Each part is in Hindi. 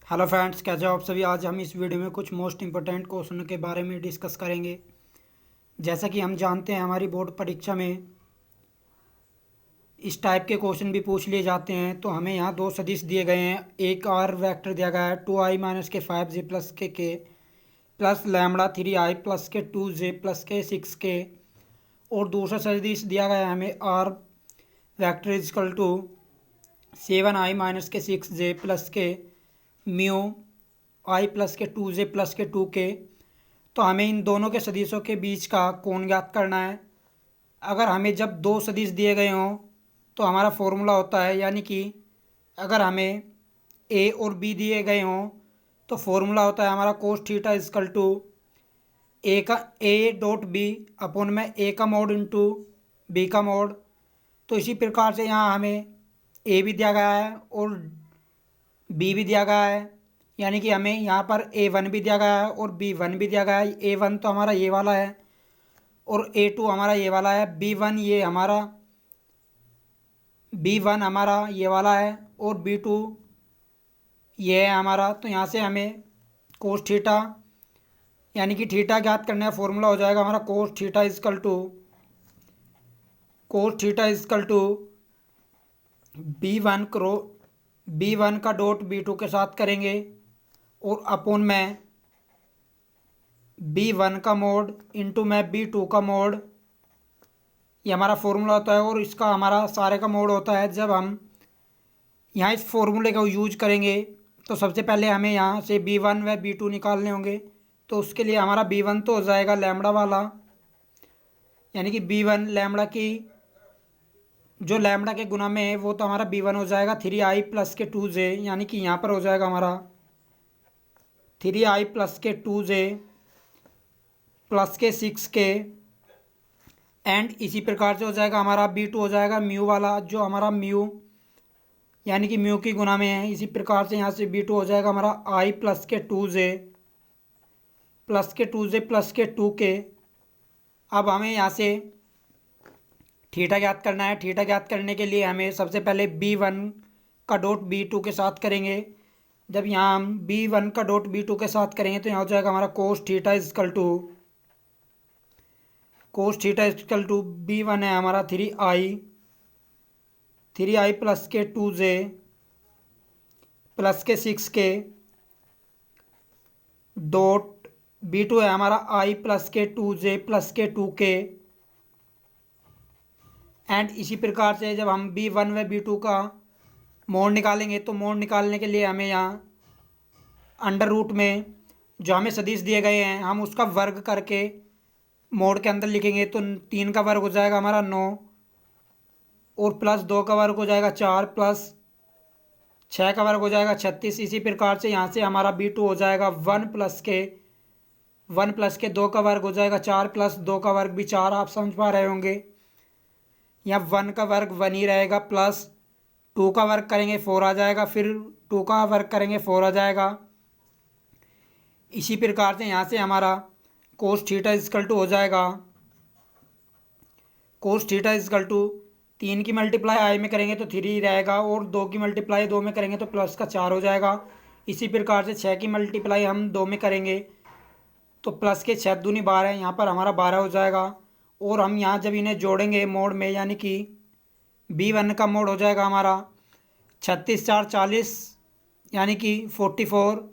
हेलो फ्रेंड्स, कैसे हो आप सभी। आज हम इस वीडियो में कुछ मोस्ट इंपॉर्टेंट क्वेश्चन के बारे में डिस्कस करेंगे। जैसा कि हम जानते हैं हमारी बोर्ड परीक्षा में इस टाइप के क्वेश्चन भी पूछ लिए जाते हैं। तो हमें यहाँ दो सदिश दिए गए हैं, एक आर वेक्टर दिया गया है 2i-के 5j प्लस के plus lambda 3i plus k 2j plus के 6k, और दूसरा सदिश दिया गया है हमें आर वेक्टर इजकल टू 7i-के 6j plus k mu i plus k 2j plus के 2k। तो हमें इन दोनों के सदिशों के बीच का कोण ज्ञात करना है। अगर हमें जब दो सदिश दिए गए हों तो हमारा फॉर्मूला होता है, यानी कि अगर हमें ए और बी दिए गए हों तो फॉर्मूला होता है हमारा cos theta equal to A dot B upon में ए का मोड इंटू बी का मोड। तो इसी प्रकार से यहाँ हमें ए भी दिया गया है और बी भी दिया गया है, यानी कि हमें यहाँ पर A1 भी दिया गया है और B1 भी दिया गया है। A1 तो हमारा ये वाला है और A2 हमारा ये वाला है। B1 हमारा ये वाला है और B2 ये है हमारा। तो यहाँ से हमें कोस थीटा यानी कि थीटा ज्ञात करने का फॉर्मूला हो जाएगा हमारा cos theta equal to B1 का डॉट B2 के साथ करेंगे और अपॉन में B1 का मोड इंटू में B2 का मोड। ये हमारा फॉर्मूला होता है और इसका हमारा सारे का मोड होता है। जब हम यहाँ इस फॉर्मूले का यूज करेंगे तो सबसे पहले हमें यहाँ से B1 व B2 निकालने होंगे। तो उसके लिए हमारा B1 तो हो जाएगा लैम्बड़ा वाला, यानी कि B1 लैम्बड़ा की जो लैम्बड़ा के गुना में है वो तो हमारा B1 हो जाएगा 3i प्लस के 2j, यानी कि यहाँ पर हो जाएगा हमारा 3i plus k 2j plus के 6k। एंड इसी प्रकार से हो जाएगा हमारा B2 हो जाएगा म्यू वाला, जो हमारा म्यू यानी कि म्यू की गुना में है। इसी प्रकार से यहाँ से B2 हो जाएगा हमारा i plus k 2j plus के 2k। अब हमें यहाँ से थीटा ज्ञात करना है। थीटा ज्ञात करने के लिए हमें सबसे पहले B1 का डॉट B2 के साथ करेंगे। जब यहाँ हम B1 का डॉट B2 के साथ करेंगे तो यहाँ हो जाएगा हमारा cos theta equal to B1 है हमारा 3i plus k 2j plus के 6k डॉट B2 है हमारा i plus k 2j plus के 2k। एंड इसी प्रकार से जब हम B1 व B2 का मोड निकालेंगे तो मोड निकालने के लिए हमें यहाँ अंडर रूट में जो हमें सदिश दिए गए हैं हम उसका वर्ग करके मोड के अंदर लिखेंगे। तो 3 का वर्ग हो जाएगा हमारा 9 और प्लस 2 का वर्ग हो जाएगा 4 प्लस 6 का वर्ग हो जाएगा 36। इसी प्रकार से यहाँ से हमारा B2 हो जाएगा 1 प्लस के 2 का वर्ग हो जाएगा 4 प्लस 2 का वर्ग भी 4। आप समझ पा रहे होंगे। यहाँ 1 का वर्ग 1 ही रहेगा, प्लस 2 का वर्ग करेंगे 4 आ जाएगा, फिर 2 का वर्ग करेंगे 4 आ जाएगा। इसी प्रकार से यहाँ से हमारा कोस थीटा इजकल टू हो जाएगा कोस थीटा इजकल टू 3 की मल्टीप्लाई आई में करेंगे तो 3 रहेगा और 2 की मल्टीप्लाई 2 में करेंगे तो प्लस का 4 हो जाएगा। इसी प्रकार से 6 की मल्टीप्लाई हम 2 में करेंगे तो प्लस के 6 दूनी 12 है, यहाँ पर हमारा 12 हो जाएगा। और हम यहाँ जब इन्हें जोड़ेंगे मोड में, यानी कि B1 का मोड हो जाएगा हमारा 36 4 40, यानी कि 40,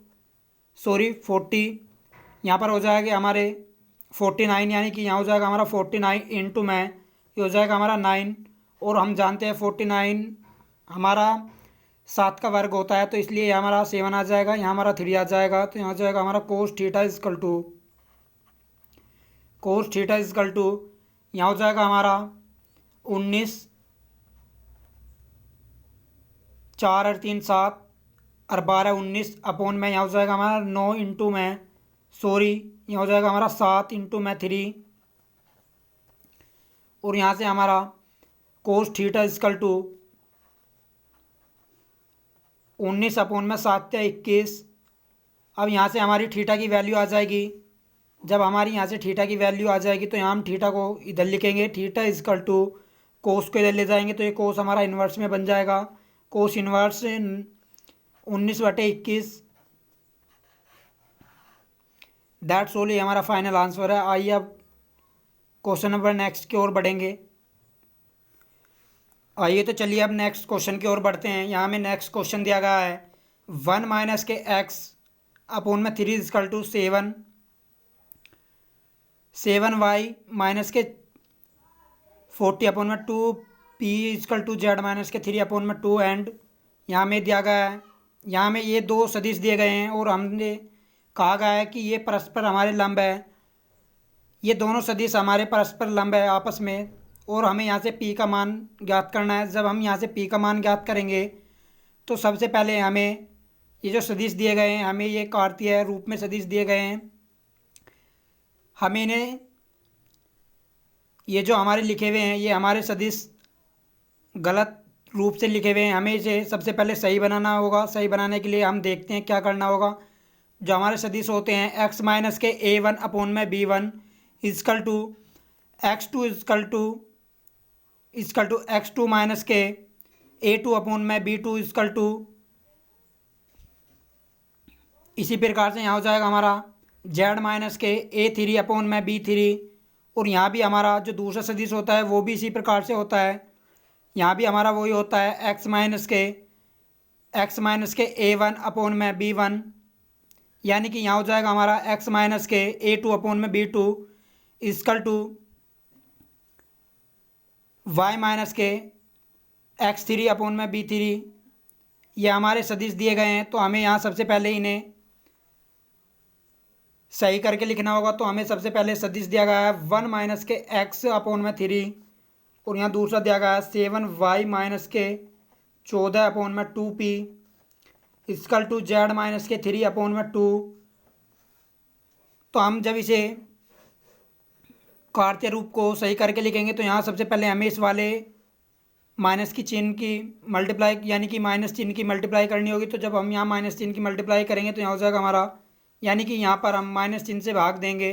यहाँ पर हो जाएगा हमारे 49, यानी कि यहाँ हो जाएगा हमारा 49 इंटू में ये हो जाएगा हमारा 9। और हम जानते हैं 49 हमारा 7 का वर्ग होता है, तो इसलिए हमारा 7 आ जाएगा, यहाँ हमारा 3 आ जाएगा। तो यहाँ हो जाएगा हमारा कोस थीटा इजकल टू यहाँ हो जाएगा हमारा 19 4 और 3 7 और 12 19 अपॉन में यहाँ हो जाएगा हमारा 9 इंटू में यहाँ हो जाएगा हमारा 7 इंटू में 3। और यहाँ से हमारा cos theta equal to 19 upon में 7 या 21। अब यहाँ से हमारी थीटा की वैल्यू आ जाएगी। जब हमारी यहाँ से थीटा की वैल्यू आ जाएगी तो यहाँ हम थीटा को इधर लिखेंगे, थीटा इजकल टू कोस को इधर ले जाएंगे तो ये कोस हमारा इन्वर्स में बन जाएगा। कोस इन्वर्स 19/21 दैट्स ओनली हमारा फाइनल आंसर है। आइए अब क्वेश्चन नंबर नेक्स्ट की ओर बढ़ेंगे। आइए तो चलिए अब नेक्स्ट क्वेश्चन की ओर बढ़ते हैं। यहाँ में नेक्स्ट क्वेश्चन दिया गया है 1 माइनस के एक्स अपॉन में 3 इजकल टू 7 माइनस के 40 अपॉन में 2 P equal to Z minus के 3 अपॉन में 2 एंड यहाँ में दिया गया है। यहाँ में ये दो सदिश दिए गए हैं और हमने कहा गया है कि ये परस्पर हमारे लंब है। ये दोनों सदिश हमारे परस्पर लंब है आपस में, और हमें यहाँ से पी का मान ज्ञात करना है। जब हम यहाँ से पी का मान ज्ञात करेंगे तो सबसे पहले हमें ये जो सदिश दिए गए हैं, हमें ये कार्तीय रूप में सदिश दिए गए हैं, हमें इन्हें ये जो हमारे लिखे हुए हैं ये हमारे सदिश गलत रूप से लिखे हुए हैं। हमें इसे सबसे पहले सही बनाना होगा। सही बनाने के लिए हम देखते हैं क्या करना होगा। जो हमारे सदिश होते हैं x माइनस के a1 अपॉन में b1 equal to x2 equal to x2 minus के a2 अपॉन में b2 इजकल टू, इसी प्रकार से यहाँ हो जाएगा हमारा z माइनस के a3 अपॉन में b3, और यहाँ भी हमारा जो दूसरा सदिश होता है वो भी इसी प्रकार से होता है। यहाँ भी हमारा वही होता है x माइनस के a1 अपॉन में b1, यानी कि यहाँ हो जाएगा हमारा x माइनस के a2 अपॉन में b2 is equal to y minus के x3 अपॉन में b3। ये हमारे सदिश दिए गए हैं, तो हमें यहाँ सबसे पहले इन्हें सही करके लिखना होगा। तो हमें सबसे पहले सदिश दिया गया है 1 माइनस के x अपॉन में 3, और यहाँ दूसरा दिया गया है 7y माइनस के 14 अपॉन में 2p is equal to z minus के 3 अपॉन में 2। तो हम जब इसे कार्तीय रूप को सही करके लिखेंगे तो यहाँ सबसे पहले हमें इस वाले माइनस की चिन्ह की मल्टीप्लाई, यानी कि माइनस चिन्ह की मल्टीप्लाई करनी होगी। तो जब हम यहाँ माइनस चिन्ह की मल्टीप्लाई करेंगे तो यहाँ हो जाएगा हमारा, यानी कि यहाँ पर हम माइनस चिन्ह से भाग देंगे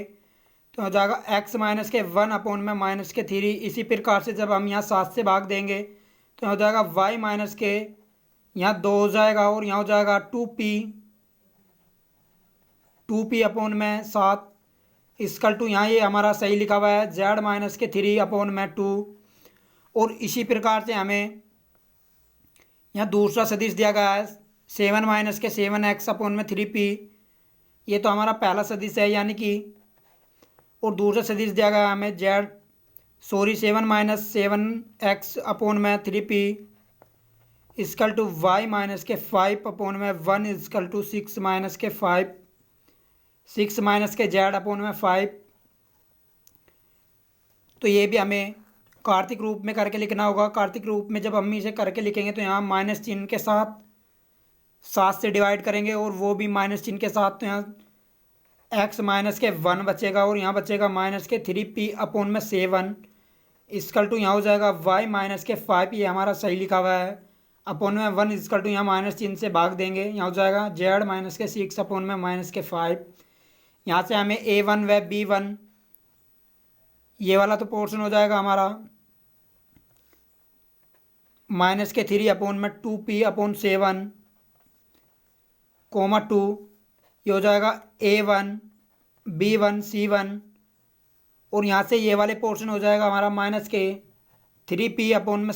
तो हो जाएगा x माइनस के 1 अपॉन में माइनस के 3। इसी प्रकार से जब हम यहाँ 7 से भाग देंगे तो हो जाएगा y माइनस के यहाँ 2 हो जाएगा, और यहाँ हो जाएगा 2p अपॉन में 7 इसकल टू, यहाँ ये हमारा सही लिखा हुआ है z माइनस के 3 अपॉन में 2। और इसी प्रकार से हमें यहाँ दूसरा सदिश दिया गया है 7 माइनस के 7x अपॉन में 3p। ये तो हमारा पहला सदिश है, यानी कि, और दूसरा सदिश दिया गया हमें 7 माइनस 7x अपॉन में 3p is equal to y minus के 5 अपॉन में 1 इसकल टू 6 माइनस के 5, 6 माइनस के z अपॉन में 5। तो ये भी हमें कार्तिक रूप में करके लिखना होगा। कार्तिक रूप में जब हम इसे करके लिखेंगे तो यहाँ माइनस चिन्ह के साथ 7 से डिवाइड करेंगे, और वो भी माइनस चिन्ह के साथ। तो यहाँ x माइनस के 1 बचेगा, और यहाँ बचेगा माइनस के 3p अपॉन में 7 इसकल टू, यहाँ हो जाएगा y माइनस के 5, ये हमारा सही लिखा हुआ है, अपॉन में 1 इसकल टू, यहाँ माइनस चिन्ह से भाग देंगे। यहाँ हो जाएगा z माइनस के 6 अपॉन में माइनस के 5। यहाँ से हमें a1 व b1 ये वाला तो पोर्शन हो जाएगा हमारा माइनस के 3 अपॉन में 2p अपॉन 7 कोमा 2, ये हो जाएगा a1 b1 c1, और यहाँ से ये वाले पोर्शन हो जाएगा हमारा माइनस के 3p अपॉन में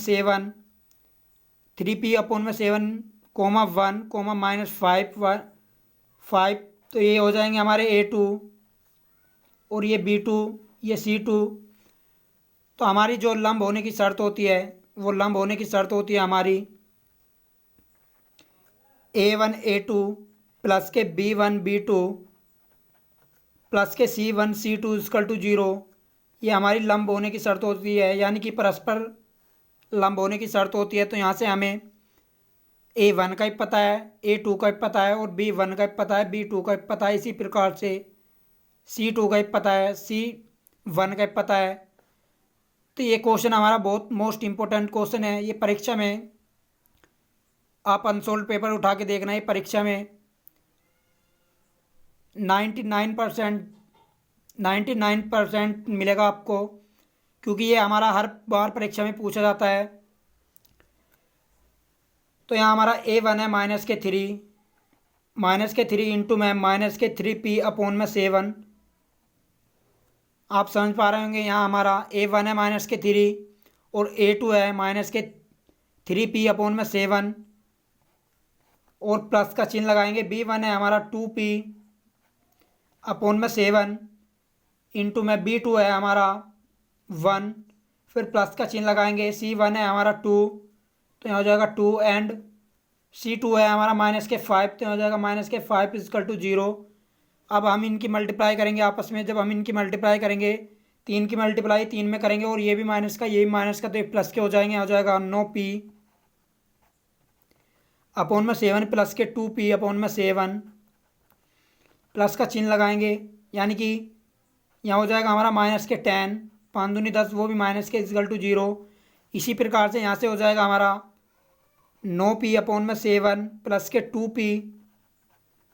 7 कोमा 1 कोमा माइनस 5, तो ये हो जाएंगे हमारे a2 और ये b2 ये c2। तो हमारी जो लंब होने की शर्त होती है वो लंब होने की शर्त होती है हमारी a1 a2 प्लस के b1 b2 प्लस के c1 c2 इक्वल टू 0। ये हमारी लंब होने की शर्त होती है, यानी कि परस्पर लंब होने की शर्त होती है। तो यहाँ से हमें a1 का भी पता है, a2 का भी पता है, और b1 का भी पता है, b2 का भी पता है। इसी प्रकार से c2 का भी पता है, c1 का भी पता है। तो ये क्वेश्चन हमारा बहुत मोस्ट इम्पोर्टेंट क्वेश्चन है। ये परीक्षा में आप अनसोल्व पेपर उठा के देखना, ये परीक्षा में 99% मिलेगा आपको, क्योंकि ये हमारा हर बार परीक्षा में पूछा जाता है। तो यहाँ हमारा a1 है माइनस के 3, -3 इंटू में -3p अपॉन में 7। आप समझ पा रहे होंगे यहाँ हमारा A1 है -3 और A2 है -3p अपॉन में 7 और प्लस का चिन्ह लगाएंगे। B1 है हमारा 2p अपॉन में 7 इंटू में B2 है हमारा 1, फिर प्लस का चिन्ह लगाएंगे। C1 है हमारा 2 तो यहाँ हो जाएगा 2 एंड C2 है हमारा -5 तो यहाँ हो जाएगा -5 इजकल टू 0। अब हम इनकी मल्टीप्लाई करेंगे आपस में। जब हम इनकी मल्टीप्लाई करेंगे 3 की मल्टीप्लाई 3 में करेंगे और ये भी माइनस का ये भी माइनस का तो ये प्लस के हो जाएंगे। हो जाएगा 9p अपॉन में 7 प्लस के 2p अपॉन में 7 प्लस का चिन्ह लगाएंगे यानी कि यहाँ हो जाएगा हमारा -10 5 दूनी 10 वो भी माइनस के इजकल टू 0। इसी प्रकार से यहाँ से हो जाएगा हमारा 9p अपॉन में 7 प्लस के 2p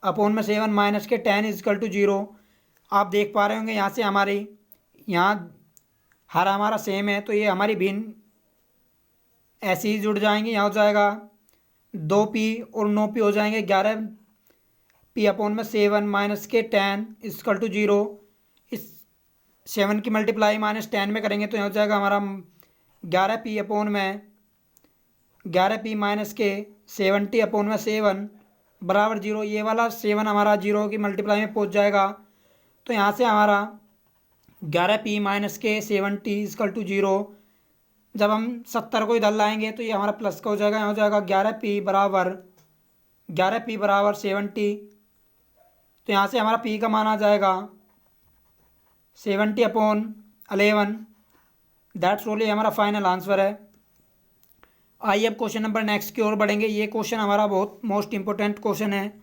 अपॉन में 7 माइनस के 10 इजकल टू 0। आप देख पा रहे होंगे यहाँ से हमारी यहाँ हर हमारा सेम है तो ये हमारी भिन्न ऐसे ही जुड़ जाएंगे। यहाँ हो जाएगा 2p और 9p हो जाएंगे 11p अपॉन में 7 माइनस के 10 इजकल टू 0। इस 7 की मल्टीप्लाई -10 में करेंगे तो यहाँ हो जाएगा हमारा 11p अपॉन में 11p माइनस के 70 अपॉन में 7 बराबर 0। ये वाला 7 हमारा 0 की मल्टीप्लाई में पहुँच जाएगा तो यहाँ से हमारा 11p माइनस के 70 इजकल टू 0। जब हम 70 को इधर लाएंगे तो ये हमारा प्लस का हो जाएगा। यहाँ हो जाएगा 11p बराबर 70 तो यहाँ से हमारा p का मान आ जाएगा 70 अपॉन 11। दैट्स ओनली हमारा फाइनल आंसर है। आइए अब क्वेश्चन नंबर नेक्स्ट की ओर बढ़ेंगे। ये क्वेश्चन हमारा बहुत मोस्ट इम्पोर्टेंट क्वेश्चन है।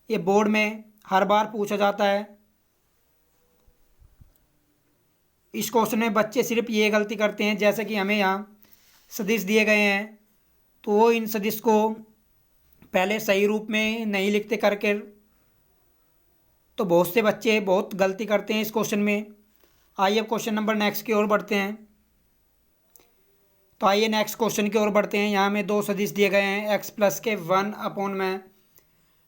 ये बोर्ड में हर बार पूछा जाता है। इस क्वेश्चन में बच्चे सिर्फ ये गलती करते हैं जैसे कि हमें यहाँ सदिश दिए गए हैं तो वो इन सदिश को पहले सही रूप में नहीं लिखते करके, तो बहुत से बच्चे बहुत गलती करते हैं इस क्वेश्चन में। आइए अब क्वेश्चन नंबर नेक्स्ट की ओर बढ़ते हैं। तो आइए नेक्स्ट क्वेश्चन की ओर बढ़ते हैं। यहाँ में 2 सदिश दिए गए हैं x प्लस के 1 अपॉन में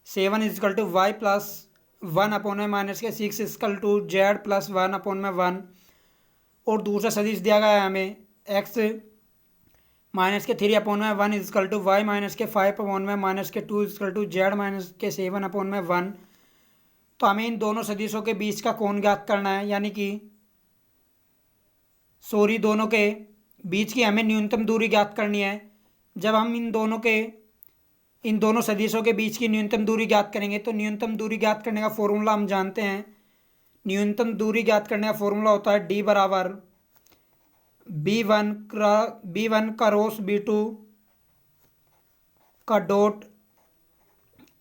7 equal to y plus 1 upon में माइनस के 6 equal to z plus 1 upon में 1 और दूसरा सदिश दिया गया है हमें x माइनस के 3 अपॉन में 1 इजकल टू y माइनस के 5 अपॉन में माइनस के 2 इजकल टू z माइनस के 7 अपॉन में 1। तो हमें इन दोनों सदिशों के बीच का कोण ज्ञात करना है यानी कि दोनों के बीच की हमें न्यूनतम दूरी ज्ञात करनी है। जब हम इन दोनों सदिशों के बीच की न्यूनतम दूरी ज्ञात करेंगे तो न्यूनतम दूरी ज्ञात करने का फॉर्मूला हम जानते हैं। न्यूनतम दूरी ज्ञात करने का फॉर्मूला होता है d बराबर b1 का रोस b2 का डॉट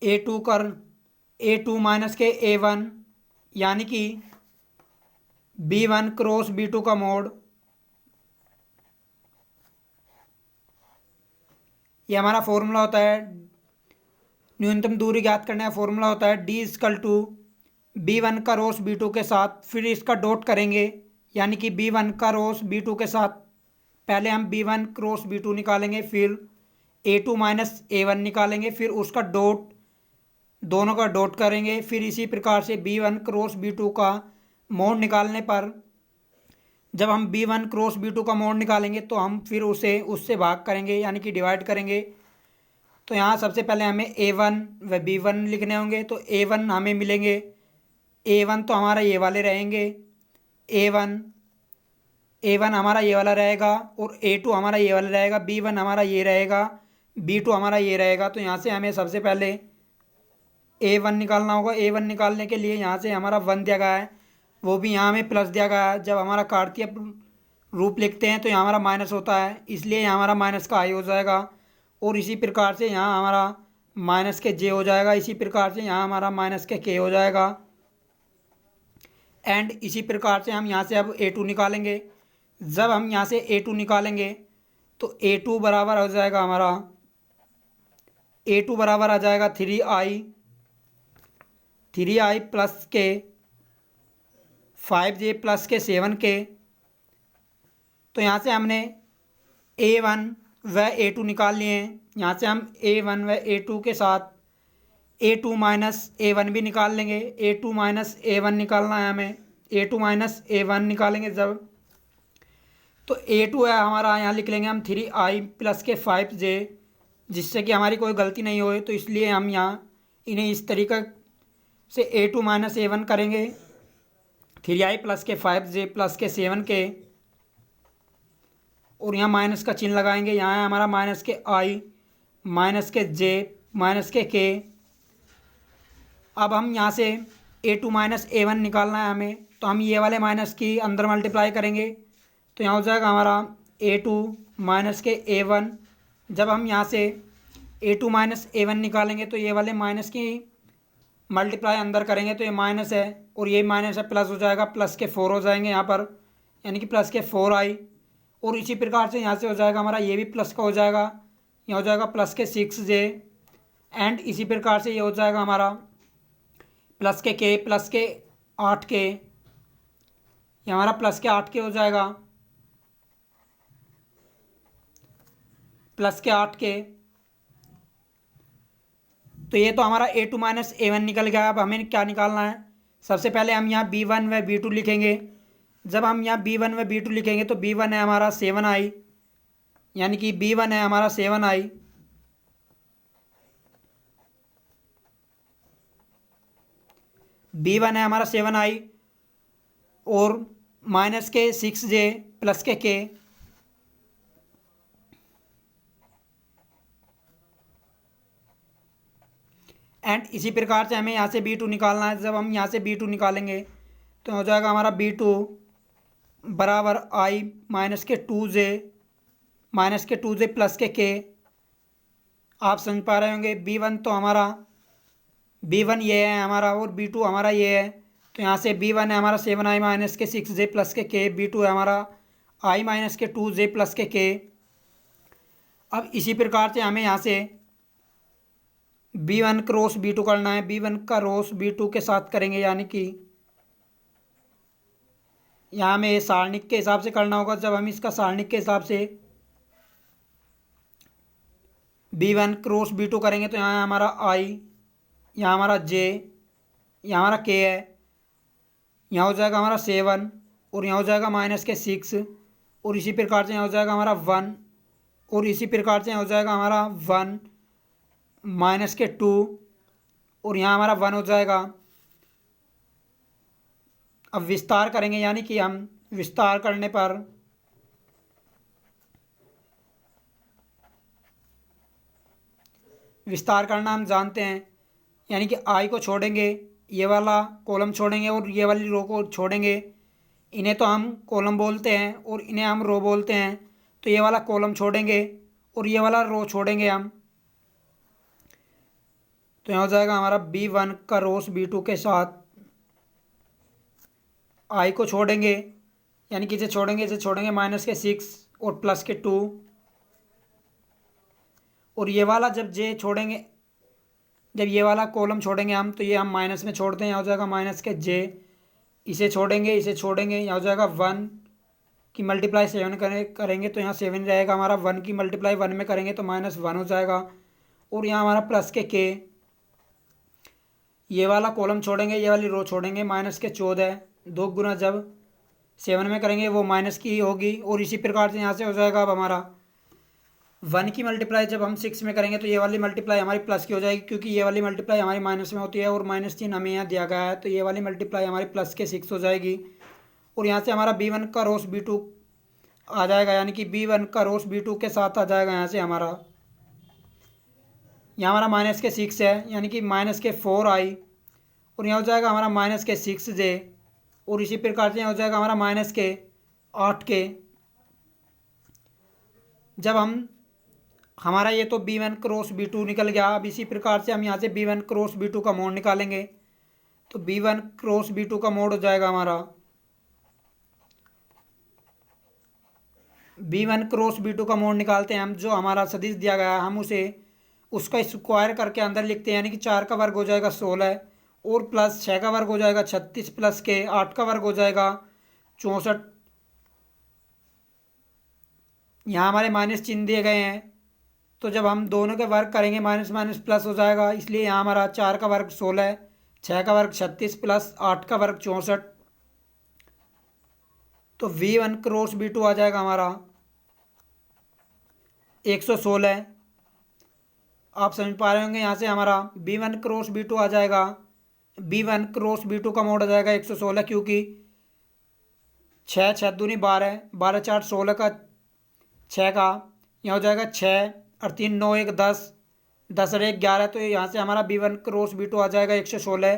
a2 माइनस के a1 यानी कि b1 क्रॉस b2 का मोड। ये हमारा फॉर्मूला होता है। न्यूनतम दूरी ज्ञात करने का फॉर्मूला होता है d इजकल टू b1 का रोस b2 के साथ फिर इसका डॉट करेंगे यानी कि b1 का रोस b2 के साथ पहले हम b1 क्रॉस b2 निकालेंगे फिर a2 माइनस a1 निकालेंगे फिर उसका डॉट दोनों का डॉट करेंगे। फिर इसी प्रकार से b1 क्रॉस b2 का मोड निकालने पर जब हम b1 क्रॉस b2 का मोड निकालेंगे तो हम फिर उससे भाग करेंगे यानी कि डिवाइड करेंगे। तो यहाँ सबसे पहले हमें a1 व b1 लिखने होंगे तो a1 हमें मिलेंगे। a1 तो हमारा ये वाले रहेंगे, a1 हमारा ये वाला रहेगा और a2 हमारा ये वाला रहेगा, b1 हमारा ये रहेगा, b2 हमारा ये रहेगा। तो यहाँ से हमें सबसे पहले a1 निकालना होगा। a1 निकालने के लिए यहाँ से हमारा 1 दिया गया है, वो भी यहाँ हमें प्लस दिया गया है। जब हमारा कार्तीय रूप लिखते हैं तो यहाँ हमारा माइनस होता है, इसलिए यहाँ हमारा माइनस का आई हो जाएगा। और इसी प्रकार से यहाँ हमारा माइनस के जे हो जाएगा, इसी प्रकार से यहाँ हमारा माइनस के के हो जाएगा। एंड इसी प्रकार से हम यहाँ से अब a2 निकालेंगे। जब हम यहाँ से a2 निकालेंगे तो a2 बराबर हो जाएगा हमारा a2 बराबर आ जाएगा 3i प्लस के 5j प्लस के 7k। तो यहाँ से हमने a1 व a2 निकाल लिए हैं। यहाँ से हम a1 व a2 के साथ A2 माइनस A1 भी निकाल लेंगे। A2 माइनस A1 निकालना है हमें। A2 माइनस A1 निकालेंगे जब, तो A2 है हमारा, यहाँ लिख लेंगे हम 3i प्लस के 5j, जिससे कि हमारी कोई गलती नहीं होए, तो इसलिए हम यहाँ इन्हें इस तरीके से A2 माइनस A1 करेंगे। 3i प्लस के 5j प्लस के 7k, और यहाँ माइनस का चिन्ह लगाएंगे। यहाँ है हमारा माइनस के i माइनस के j माइनस के k। अब हम यहाँ से A2 माइनस A1 निकालना है हमें, तो हम ये वाले माइनस की अंदर मल्टीप्लाई करेंगे, तो यहाँ हो जाएगा हमारा A2 माइनस के A1। जब हम यहाँ से A2 माइनस A1 निकालेंगे तो ये वाले माइनस की मल्टीप्लाई अंदर करेंगे, तो ये माइनस है और ये माइनस है, प्लस हो जाएगा, प्लस के 4 हो जाएंगे यहाँ पर, यानी कि प्लस के 4i। और इसी प्रकार से यहाँ से हो जाएगा हमारा, ये भी प्लस का हो जाएगा, यहाँ हो जाएगा प्लस के 6j। एंड इसी प्रकार से ये हो जाएगा हमारा प्लस के k प्लस के 8k, ये हमारा प्लस के 8k हो जाएगा, प्लस के 8k। तो ये तो हमारा A2 माइनस A1 निकल गया। अब हमें क्या निकालना है, सबसे पहले हम यहाँ B1 व B2 लिखेंगे। जब हम यहाँ B1 व B2 लिखेंगे तो B1 है हमारा 7i, यानी कि B1 है हमारा 7i, B1 है हमारा 7i, और माइनस के 6j प्लस के k। एंड इसी प्रकार से हमें यहाँ से B2 निकालना है। जब हम यहाँ से B2 निकालेंगे तो हो जाएगा हमारा B2 बराबर i माइनस के 2j माइनस के 2j प्लस के k। आप समझ पा रहे होंगे, B1 तो हमारा B1 ये है हमारा, और B2 हमारा ये है, तो यहाँ से B1 है हमारा 7i माइनस के 6j प्लस के k, B2 है हमारा i माइनस के 2j प्लस के k। अब इसी प्रकार से हमें यहाँ से B1 क्रॉस B2 करना है, B1 का क्रॉस B2 के साथ करेंगे, यानी कि यहाँ हमें सारणिक के हिसाब से करना होगा। जब हम इसका सारणिक के हिसाब से B1 क्रॉस B2 करेंगे तो यहाँ हमारा i, यहाँ हमारा j, यहाँ हमारा k है, यहाँ हो जाएगा हमारा 7, और यहाँ हो जाएगा माइनस के 6, और इसी प्रकार से यहाँ हो जाएगा हमारा 1, और इसी प्रकार से यहाँ हो जाएगा हमारा 1 माइनस के 2, और यहाँ हमारा 1 हो जाएगा। अब विस्तार करेंगे, यानी कि हम विस्तार करने पर विस्तार करना हम जानते हैं, यानी कि i को छोड़ेंगे, ये वाला कॉलम छोड़ेंगे और ये वाली रो को छोड़ेंगे। इन्हें तो हम कॉलम बोलते हैं और इन्हें हम रो बोलते हैं। तो ये वाला कॉलम छोड़ेंगे और ये वाला रो छोड़ेंगे हम, तो यहाँ हो जाएगा हमारा B1 का रोस B2 के साथ i को छोड़ेंगे, यानी कि इसे छोड़ेंगे माइनस के 6 और प्लस के 2, और ये वाला जब ये वाला कॉलम छोड़ेंगे हम, तो ये हम माइनस में छोड़ते हैं, यहाँ हो जाएगा माइनस के j। इसे छोड़ेंगे यहाँ हो जाएगा 1 की मल्टीप्लाई 7 करेंगे तो यहाँ 7 रहेगा हमारा, 1 की मल्टीप्लाई 1 में करेंगे तो माइनस 1 हो जाएगा, और यहाँ हमारा प्लस के k। ये वाला कॉलम छोड़ेंगे, ये वाली रो छोड़ेंगे, माइनस के 14, 2 गुना जब 7 में करेंगे वो माइनस की होगी, और इसी प्रकार से यहाँ से हो जाएगा अब हमारा 1 की मल्टीप्लाई जब हम 6 में करेंगे तो ये वाली मल्टीप्लाई हमारी प्लस की हो जाएगी, क्योंकि ये वाली मल्टीप्लाई हमारी माइनस में होती है और माइनस चिन्ह हमें यहाँ दिया गया है, तो ये वाली मल्टीप्लाई हमारी प्लस के 6 हो जाएगी। और यहाँ से हमारा B1 का रोस B2 आ जाएगा, यानी कि B1 का रोस B2 के साथ आ जाएगा। यहाँ से यहाँ हमारा माइनस के 6 है, यानी कि माइनस के 4i, और यहाँ हो जाएगा हमारा माइनस के 6j, और इसी प्रकार से यहाँ हो जाएगा हमारा माइनस के 8k। जब हमारा ये तो B1 क्रॉस B2 निकल गया। अब इसी प्रकार से हम यहाँ से B1 क्रॉस B2 का मोड निकालेंगे, तो B1 क्रॉस B2 का मोड हो जाएगा हमारा B1 क्रॉस B2 का मोड निकालते हैं हम, जो हमारा सदिश दिया गया है हम उसका स्क्वायर करके अंदर लिखते हैं, यानी कि 4 का वर्ग हो जाएगा 16, और प्लस 6 का वर्ग हो जाएगा 36, प्लस के 8 का वर्ग हो जाएगा 64। यहाँ हमारे माइनस चिन्ह दिए गए हैं, तो जब हम दोनों के वर्ग करेंगे माइनस माइनस प्लस हो जाएगा, इसलिए यहाँ हमारा 4 का वर्ग 16, 6 का वर्ग 36 प्लस 8 का वर्ग 64। तो V1 क्रॉस V2 आ जाएगा हमारा 116। आप समझ पा रहे होंगे, यहाँ से हमारा B1 क्रॉस B2 आ जाएगा, B1 क्रॉस B2 का मोड आ जाएगा 116, क्योंकि 6 6 दूनी 12, 12 4 16 का 6 का यहाँ हो जाएगा 6 और 3 9 1 10, 10 और 1 11। तो यहाँ से हमारा B1 क्रॉस B2 आ जाएगा 116।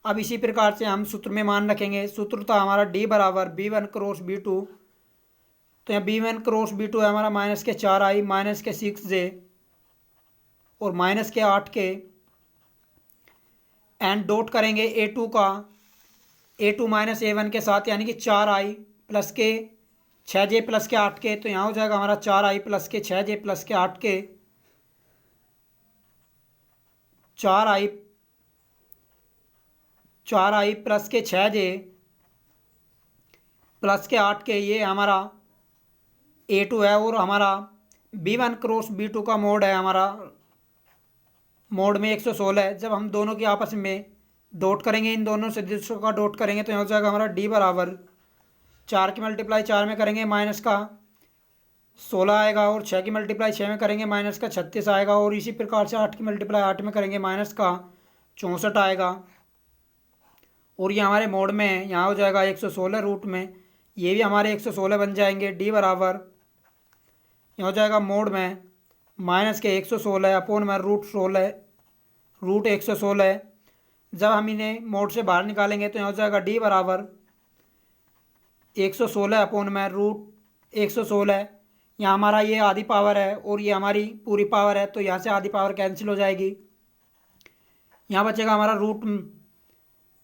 अब इसी प्रकार से हम सूत्र में मान रखेंगे। सूत्र था हमारा D बराबर B1 क्रॉस B2। तो यहाँ B1 क्रॉस B2 है हमारा माइनस के 4i माइनस के 6j और माइनस के 8k, एंड डॉट करेंगे A2 का A2 माइनस A1 के साथ, यानी कि 4i प्लस के 6j प्लस के 8k। तो यहाँ हो जाएगा हमारा 4i प्लस के 6j प्लस के 8k, 4i प्लस के 6j प्लस के 8k, ये हमारा A2 है। और हमारा B1 क्रॉस B2 का मोड है हमारा मोड में 116 है। जब हम दोनों की आपस में डॉट करेंगे, इन दोनों सदिशों का डॉट करेंगे, तो यहाँ हो जाएगा हमारा D बराबर 4 की मल्टीप्लाई 4 में करेंगे माइनस का 16 आएगा, और 6 की मल्टीप्लाई 6 में करेंगे माइनस का 36 आएगा, और इसी प्रकार से 8 की मल्टीप्लाई 8 में करेंगे माइनस का 64 आएगा। और ये हमारे मोड में है, यहाँ हो जाएगा 116 रूट में, ये भी हमारे 116 बन जाएंगे। D बराबर यहाँ हो जाएगा मोड में माइनस के 116 अपॉन में रूट 116। जब हम इन्हें मोड से बाहर निकालेंगे तो यहाँ हो जाएगा D बराबर 116 अपॉन में रूट 116। यहाँ हमारा ये आधी पावर है और ये हमारी पूरी पावर है, तो यहाँ से आधी पावर कैंसिल हो जाएगी। यहाँ बचेगा हमारा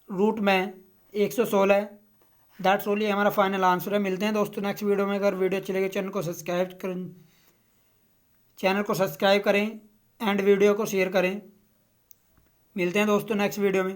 रूट में 116। दैट्स ओनली हमारा फाइनल आंसर है। मिलते हैं दोस्तों नेक्स्ट वीडियो में। अगर वीडियो अच्छी लगे चैनल को सब्सक्राइब करें एंड वीडियो को शेयर करें। मिलते हैं दोस्तों नेक्स्ट वीडियो में।